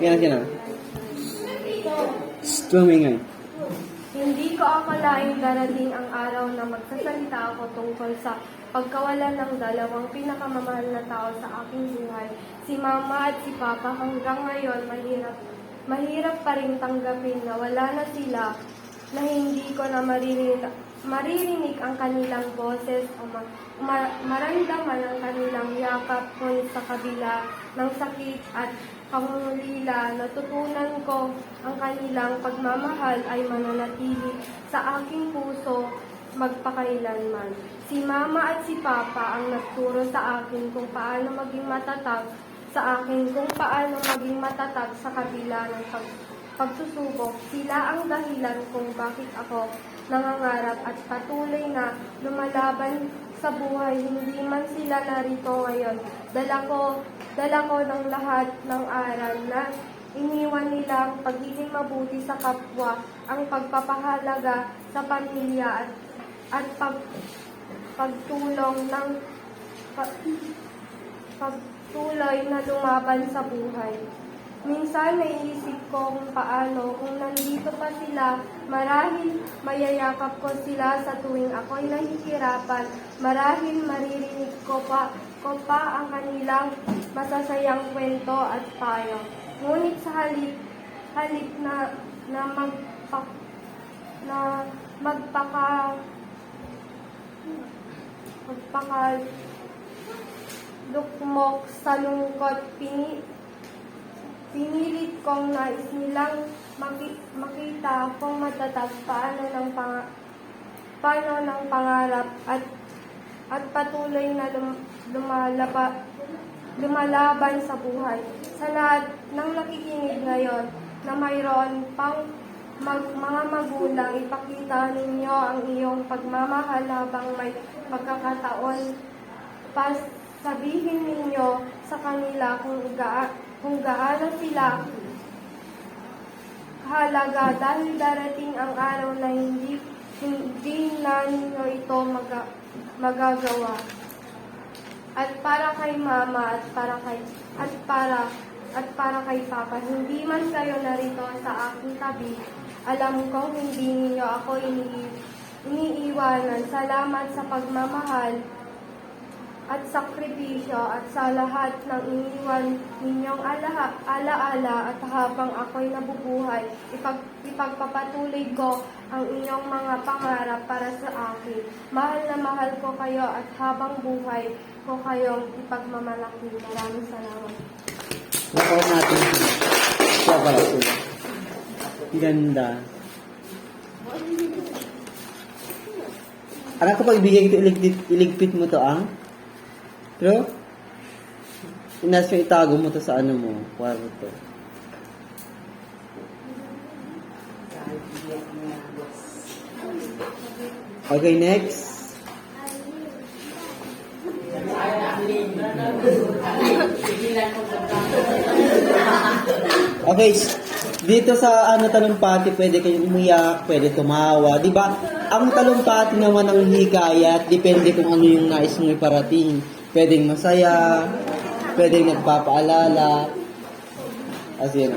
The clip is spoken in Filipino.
Yan, yan. Tumingay. Hindi ko akalaing darating ang araw na magsasalita ako tungkol sa pagkawalan ng dalawang pinakamamahal na tao sa aking buhay. Si Mama at si Papa hanggang ngayon mahirap pa rin tanggapin na wala na sila, na hindi ko na maririnig ang kanilang boses o maramdaman ang kanilang yakap, ngunit sa kabila ng sakit at pangungulila, natutunan ko ang kanilang pagmamahal ay mananatili sa aking puso magpakailanman. Si Mama at si Papa ang nagturo sa akin kung paano maging matatag sa kabila ng pagsusubok. Sila ang dahilan kung bakit ako nangangarap at patuloy na lumalaban sa buhay. Hindi man sila narito ngayon, dala ko ng lahat ng aral na iniwan nilang pagiging mabuti sa kapwa, ang pagpapahalaga sa pamilya at pagtuloy na lumaban sa buhay. Minsan naiisip ko kung paano, kung nandito pa sila, marahil mayayakap ko sila sa tuwing ako'y nahihirapan, marahil maririnig ko pa ang kanilang masasayang kwento at payo. Ngunit sa halip na magpakalukmok sa lungkot, pinilit kong nais nilang makita kung matatag paano ng pangarap at patuloy na lumalaban sa buhay. Sa lahat ng nakikinig ngayon na mayroon pang mga magulang, ipakita ninyo ang iyong pagmamahal habang may pagkakataon. Sabihin ninyo sa kanila kung gaano sila halaga, dahil darating ang araw na hindi na ninyo ito magagawa. At para kay Mama at para kay Papa, hindi man kayo narito sa aking tabi, alam kong hindi ninyo ako iniiwanan. Salamat sa pagmamahal at sakripisyo at sa lahat ng iniwan ninyong alaala, at habang ako'y nabubuhay, ipagpapatuloy ko ang inyong mga pangarap para sa akin. Mahal na mahal ko kayo at habang buhay ko kayong ipagmamalaki. Maraming salamat. Nakuha natin. Siya pala sila. Ganda. Anak ko, pag ibigay ito, iligpit mo to, Pero, inas yung itago mo to sa ano mo, kwarto. Okay, next. Okay, dito sa talumpati, pwede kayong umiyak, pwede tumawa, di ba? Ang talumpati naman ang hikayat, depende kung ano yung nais mong iparating. Pwedeng masaya, pwedeng nagpapaalala, as yun.